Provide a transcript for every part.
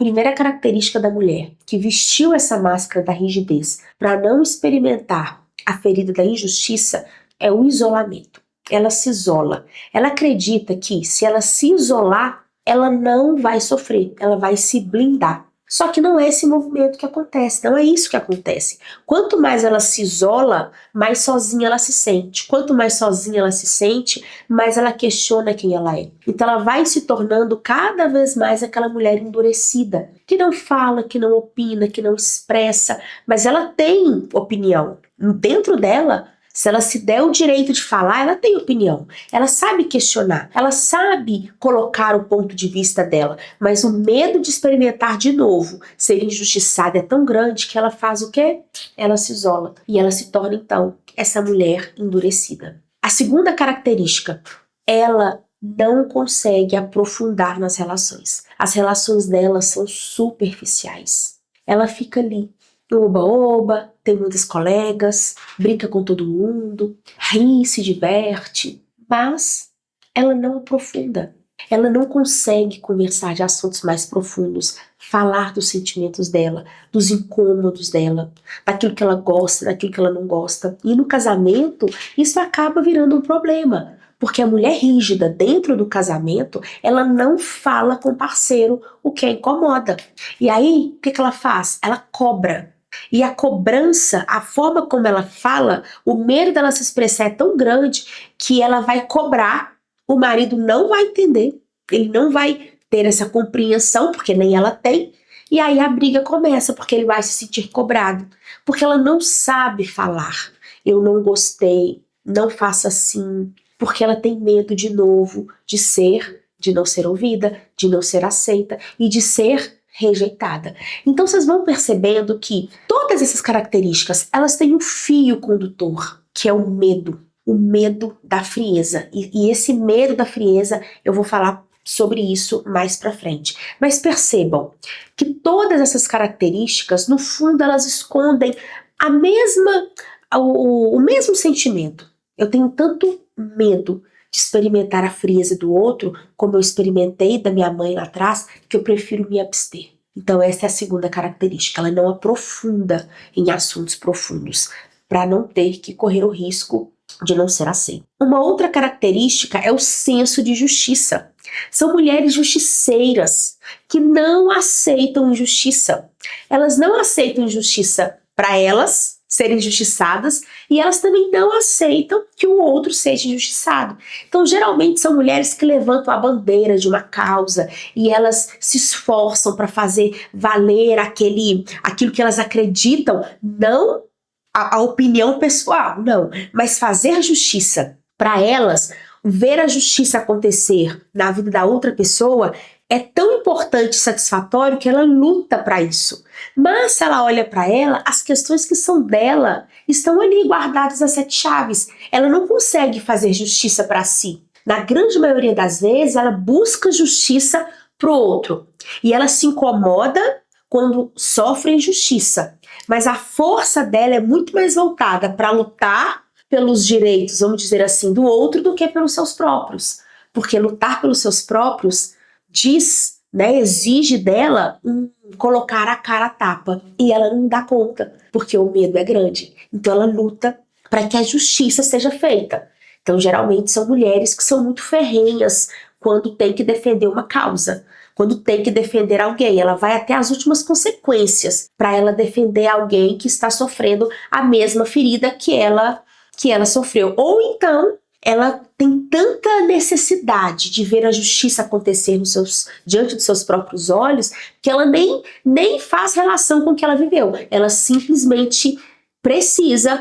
primeira característica da mulher que vestiu essa máscara da rigidez para não experimentar a ferida da injustiça é o isolamento. Ela se isola. Ela acredita que se ela se isolar, ela não vai sofrer, ela vai se blindar. Só que não é esse movimento que acontece, não é isso que acontece. Quanto mais ela se isola, mais sozinha ela se sente. Quanto mais sozinha ela se sente, mais ela questiona quem ela é. Então ela vai se tornando cada vez mais aquela mulher endurecida, que não fala, que não opina, que não expressa, mas ela tem opinião. Dentro dela, se ela se der o direito de falar, ela tem opinião. Ela sabe questionar, ela sabe colocar o ponto de vista dela, mas o medo de experimentar de novo, ser injustiçada é tão grande que ela faz o quê? Ela se isola e ela se torna então essa mulher endurecida. A segunda característica, ela não consegue aprofundar nas relações. As relações dela são superficiais. Ela fica ali no oba-oba, tem muitas colegas, brinca com todo mundo, ri, se diverte, mas ela não aprofunda. Ela não consegue conversar de assuntos mais profundos, falar dos sentimentos dela, dos incômodos dela, daquilo que ela gosta, daquilo que ela não gosta. E no casamento, isso acaba virando um problema, porque a mulher rígida dentro do casamento, ela não fala com o parceiro o que a incomoda. E aí, o que ela faz? Ela cobra. E a cobrança, a forma como ela fala, o medo dela se expressar é tão grande que ela vai cobrar, o marido não vai entender, ele não vai ter essa compreensão, porque nem ela tem, e aí a briga começa, porque ele vai se sentir cobrado, porque ela não sabe falar, eu não gostei, não faça assim, porque ela tem medo de novo de não ser ouvida, de não ser aceita e de ser rejeitada. Então vocês vão percebendo que todas essas características, elas têm um fio condutor, que é o medo da frieza. E esse medo da frieza, eu vou falar sobre isso mais pra frente. Mas percebam que todas essas características, no fundo, elas escondem o mesmo sentimento. Eu tenho tanto medo de experimentar a frieza do outro, como eu experimentei da minha mãe lá atrás, que eu prefiro me abster. Então essa é a segunda característica, ela não aprofunda em assuntos profundos, para não ter que correr o risco de não ser aceita. Uma outra característica é o senso de justiça. São mulheres justiceiras, que não aceitam injustiça. Elas não aceitam injustiça para elas, serem injustiçadas, e elas também não aceitam que o outro seja injustiçado. Então, geralmente são mulheres que levantam a bandeira de uma causa e elas se esforçam para fazer valer aquilo que elas acreditam, não a opinião pessoal, não, mas fazer justiça. Para elas, ver a justiça acontecer na vida da outra pessoa é tão importante e satisfatório que ela luta para isso. Mas se ela olha para ela, as questões que são dela estão ali guardadas às 7 chaves. Ela não consegue fazer justiça para si. Na grande maioria das vezes, ela busca justiça pro outro. E ela se incomoda quando sofre injustiça. Mas a força dela é muito mais voltada para lutar pelos direitos, vamos dizer assim, do outro do que pelos seus próprios. Porque lutar pelos seus próprios exige dela colocar a cara à tapa. E ela não dá conta, porque o medo é grande. Então ela luta para que a justiça seja feita. Então geralmente são mulheres que são muito ferrenhas quando tem que defender uma causa, quando tem que defender alguém. Ela vai até as últimas consequências para ela defender alguém que está sofrendo a mesma ferida que ela sofreu. Ou então ela tem tanta necessidade de ver a justiça acontecer diante dos seus próprios olhos, que ela nem faz relação com o que ela viveu. Ela simplesmente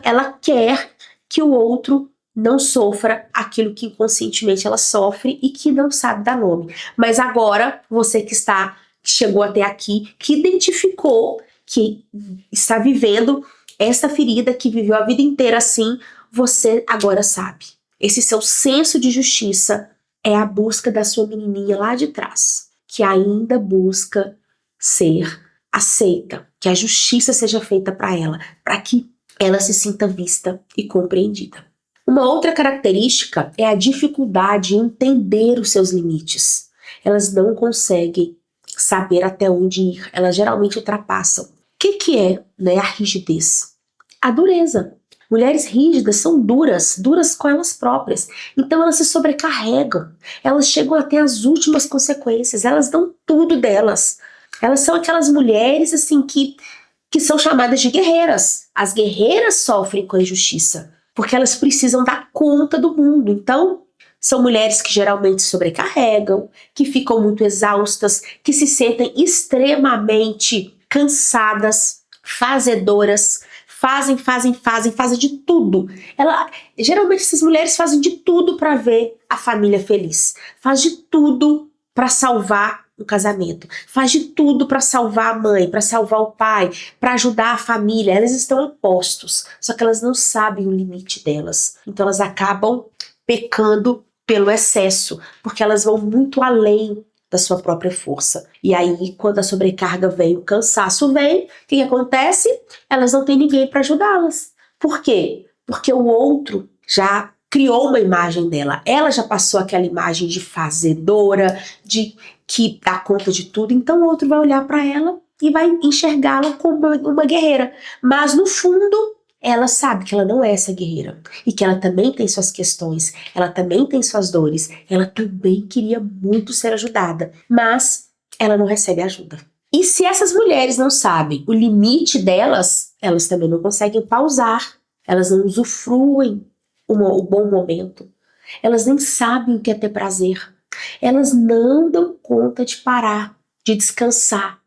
ela quer que o outro não sofra aquilo que inconscientemente ela sofre e que não sabe dar nome. Mas agora, você que chegou até aqui, que identificou, que está vivendo essa ferida, que viveu a vida inteira assim, você agora sabe. Esse seu senso de justiça é a busca da sua menininha lá de trás, que ainda busca ser aceita, que a justiça seja feita para ela, para que ela se sinta vista e compreendida. Uma outra característica é a dificuldade em entender os seus limites. Elas não conseguem saber até onde ir. Elas geralmente ultrapassam. O que é, né, a rigidez? A dureza. Mulheres rígidas são duras com elas próprias. Então elas se sobrecarregam. Elas chegam até as últimas consequências. Elas dão tudo delas. Elas são aquelas mulheres assim que são chamadas de guerreiras. As guerreiras sofrem com a injustiça, porque elas precisam dar conta do mundo. Então, são mulheres que geralmente sobrecarregam, que ficam muito exaustas, que se sentem extremamente cansadas, fazedoras, fazem de tudo. Geralmente essas mulheres fazem de tudo para ver a família feliz. Faz de tudo para salvar o casamento. Faz de tudo para salvar a mãe, para salvar o pai, para ajudar a família. Elas estão a postos, só que elas não sabem o limite delas. Então elas acabam pecando pelo excesso, porque elas vão muito além da sua própria força. E aí, quando a sobrecarga vem, o cansaço vem, o que acontece? Elas não têm ninguém para ajudá-las. Por quê? Porque o outro já criou uma imagem dela. Ela já passou aquela imagem de fazedora, de que dá conta de tudo. Então o outro vai olhar para ela e vai enxergá-la como uma guerreira. Mas no fundo, ela sabe que ela não é essa guerreira e que ela também tem suas questões, ela também tem suas dores, ela também queria muito ser ajudada, mas ela não recebe ajuda. E se essas mulheres não sabem o limite delas, elas também não conseguem pausar, elas não usufruem o bom momento, elas nem sabem o que é ter prazer, elas não dão conta de parar, de descansar,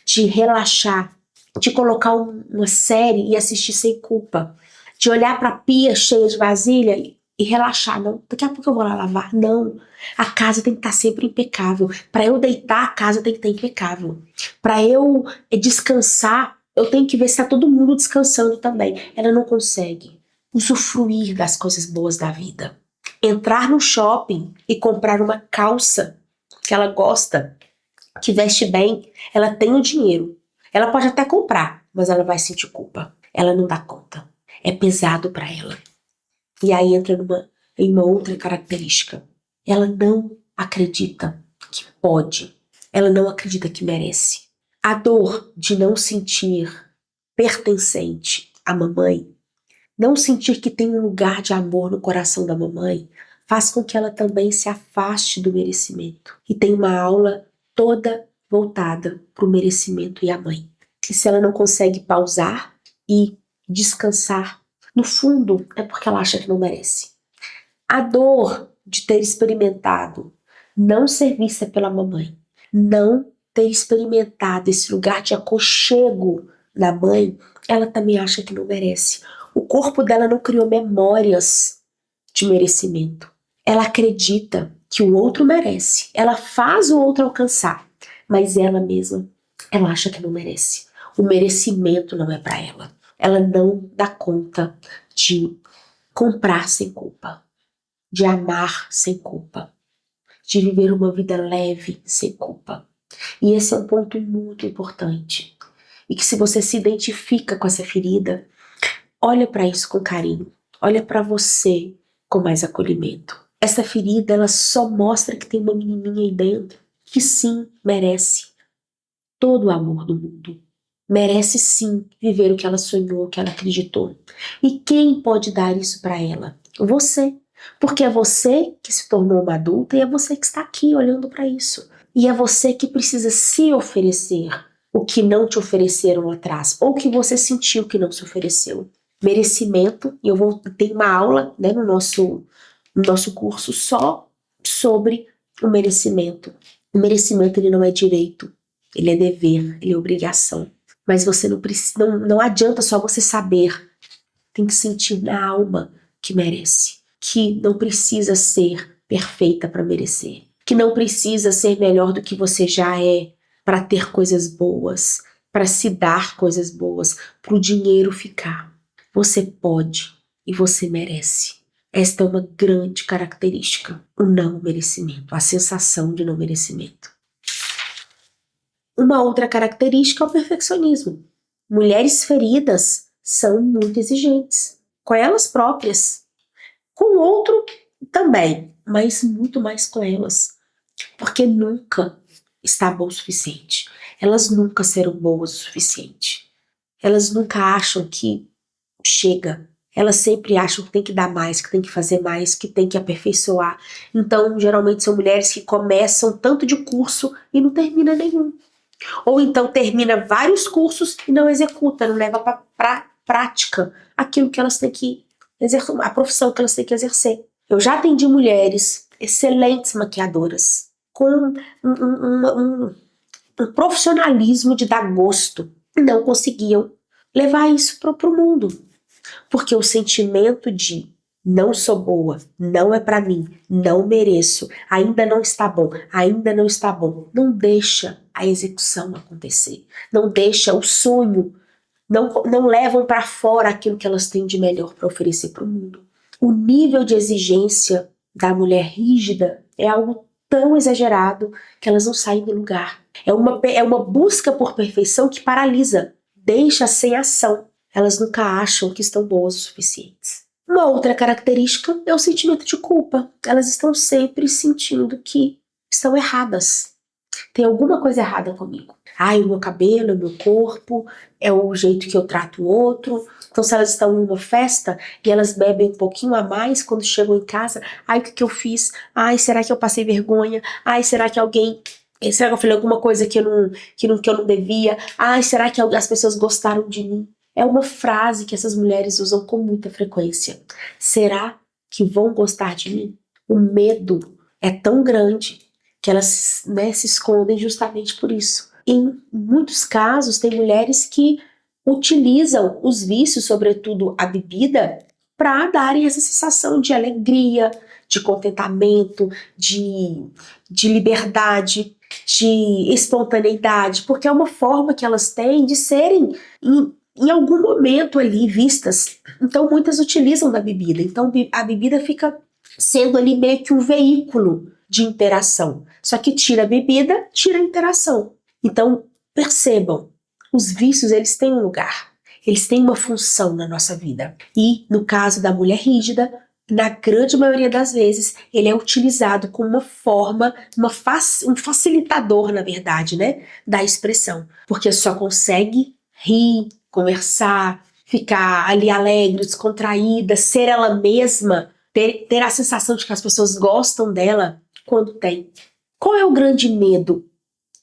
de relaxar, de colocar uma série e assistir sem culpa, de olhar para a pia cheia de vasilha e relaxar. Não, daqui a pouco eu vou lá lavar. Não, a casa tem que estar sempre impecável. Para eu deitar, a casa tem que estar impecável. Para eu descansar, eu tenho que ver se está todo mundo descansando também. Ela não consegue usufruir das coisas boas da vida. Entrar no shopping e comprar uma calça que ela gosta, que veste bem, ela tem o dinheiro. Ela pode até comprar, mas ela vai sentir culpa. Ela não dá conta. É pesado para ela. E aí entra em uma outra característica. Ela não acredita que pode. Ela não acredita que merece. A dor de não sentir pertencente à mamãe, não sentir que tem um lugar de amor no coração da mamãe, faz com que ela também se afaste do merecimento. E tem uma aula toda voltada para o merecimento e a mãe. E se ela não consegue pausar e descansar, no fundo é porque ela acha que não merece. A dor de ter experimentado não ser vista pela mamãe, não ter experimentado esse lugar de aconchego na mãe, ela também acha que não merece. O corpo dela não criou memórias de merecimento. Ela acredita que o outro merece. Ela faz o outro alcançar, mas ela mesma, ela acha que não merece. O merecimento não é para ela. Ela não dá conta de comprar sem culpa, de amar sem culpa, de viver uma vida leve sem culpa. E esse é um ponto muito importante. E que se você se identifica com essa ferida, olha para isso com carinho. Olha para você com mais acolhimento. Essa ferida, ela só mostra que tem uma menininha aí dentro que sim, merece todo o amor do mundo. Merece sim viver o que ela sonhou, o que ela acreditou. E quem pode dar isso para ela? Você. Porque é você que se tornou uma adulta e é você que está aqui olhando para isso. E é você que precisa se oferecer o que não te ofereceram lá atrás, ou que você sentiu que não se ofereceu. Merecimento, e eu ter uma aula, né, no nosso curso só sobre o merecimento. O merecimento, ele não é direito, ele é dever, ele é obrigação. Mas você não adianta só você saber, tem que sentir na alma que merece, que não precisa ser perfeita para merecer, que não precisa ser melhor do que você já é para ter coisas boas, para se dar coisas boas, para o dinheiro ficar. Você pode e você merece. Esta é uma grande característica, o não merecimento, a sensação de não merecimento. Uma outra característica é o perfeccionismo. Mulheres feridas são muito exigentes, com elas próprias, com o outro também, mas muito mais com elas, porque nunca estar bom o suficiente. Elas nunca serão boas o suficiente. Elas nunca acham que chega. Elas sempre acham que tem que dar mais, que tem que fazer mais, que tem que aperfeiçoar. Então, geralmente são mulheres que começam tanto de curso e não termina nenhum. Ou então termina vários cursos e não executa, não leva para prática aquilo que elas têm que exercer, a profissão que elas têm que exercer. Eu já atendi mulheres excelentes maquiadoras, com um profissionalismo de dar gosto, e não conseguiam levar isso para o mundo. Porque o sentimento de não sou boa, não é para mim, não mereço, ainda não está bom, ainda não está bom, não deixa a execução acontecer, não deixa o sonho, não levam para fora aquilo que elas têm de melhor para oferecer para o mundo. O nível de exigência da mulher rígida é algo tão exagerado que elas não saem do lugar. É uma busca por perfeição que paralisa, deixa sem ação. Elas nunca acham que estão boas o suficientes. Uma outra característica é o sentimento de culpa. Elas estão sempre sentindo que estão erradas. Tem alguma coisa errada comigo. Ai, o meu cabelo, o meu corpo, é o jeito que eu trato o outro. Então, se elas estão em uma festa e elas bebem um pouquinho a mais quando chegam em casa, ai, o que eu fiz? Ai, será que eu passei vergonha? Ai, será que será que eu falei alguma coisa que eu não devia? Ai, será que as pessoas gostaram de mim? É uma frase que essas mulheres usam com muita frequência. Será que vão gostar de mim? O medo é tão grande que elas, né, se escondem justamente por isso. Em muitos casos, tem mulheres que utilizam os vícios, sobretudo a bebida, para darem essa sensação de alegria, de contentamento, de liberdade, de espontaneidade, porque é uma forma que elas têm de serem em algum momento ali vistas. Então muitas utilizam da bebida. Então a bebida fica sendo ali meio que um veículo de interação. Só que tira a bebida, tira a interação. Então percebam, os vícios eles têm um lugar. Eles têm uma função na nossa vida. E no caso da mulher rígida, na grande maioria das vezes, ele é utilizado como uma forma, um facilitador, na verdade, né, da expressão. Porque só consegue rir, conversar, ficar ali alegre, descontraída, ser ela mesma, ter a sensação de que as pessoas gostam dela quando tem. Qual é o grande medo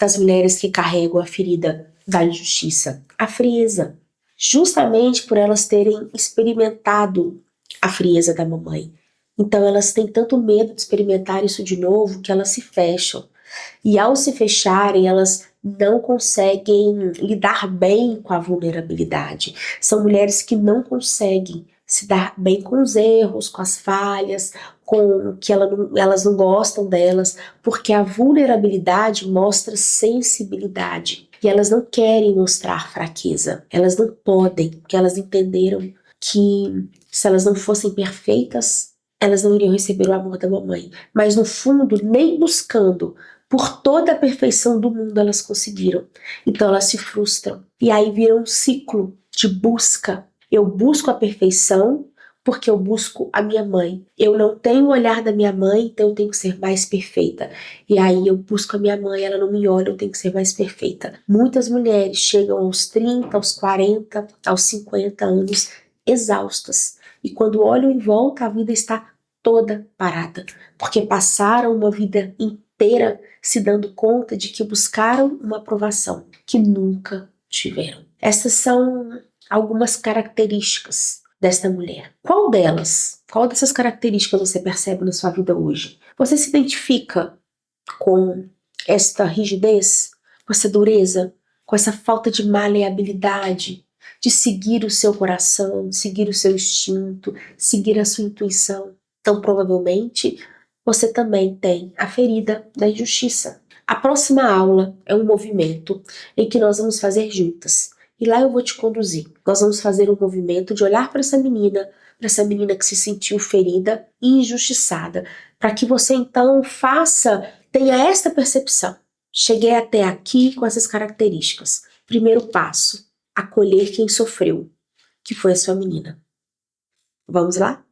das mulheres que carregam a ferida da injustiça? A frieza. Justamente por elas terem experimentado a frieza da mamãe. Então elas têm tanto medo de experimentar isso de novo que elas se fecham. E ao se fecharem, elas não conseguem lidar bem com a vulnerabilidade. São mulheres que não conseguem se dar bem com os erros, com as falhas, com que elas não gostam delas, porque a vulnerabilidade mostra sensibilidade. E elas não querem mostrar fraqueza. Elas não podem, porque elas entenderam que se elas não fossem perfeitas, elas não iriam receber o amor da mamãe. Mas no fundo, nem buscando por toda a perfeição do mundo elas conseguiram. Então elas se frustram. E aí vira um ciclo de busca. Eu busco a perfeição porque eu busco a minha mãe. Eu não tenho o olhar da minha mãe, então eu tenho que ser mais perfeita. E aí eu busco a minha mãe, ela não me olha, eu tenho que ser mais perfeita. Muitas mulheres chegam aos 30, aos 40, aos 50 anos exaustas. E quando olham em volta, a vida está toda parada. Porque passaram uma vida inteira se dando conta de que buscaram uma aprovação que nunca tiveram. Essas são algumas características desta mulher. Qual dessas características você percebe na sua vida hoje? Você se identifica com esta rigidez, com essa dureza, com essa falta de maleabilidade, de seguir o seu coração, seguir o seu instinto, seguir a sua intuição? Então, provavelmente, você também tem a ferida da injustiça. A próxima aula é um movimento em que nós vamos fazer juntas. E lá eu vou te conduzir. Nós vamos fazer um movimento de olhar para essa menina que se sentiu ferida e injustiçada, para que você então tenha esta percepção. Cheguei até aqui com essas características. Primeiro passo, acolher quem sofreu, que foi a sua menina. Vamos lá?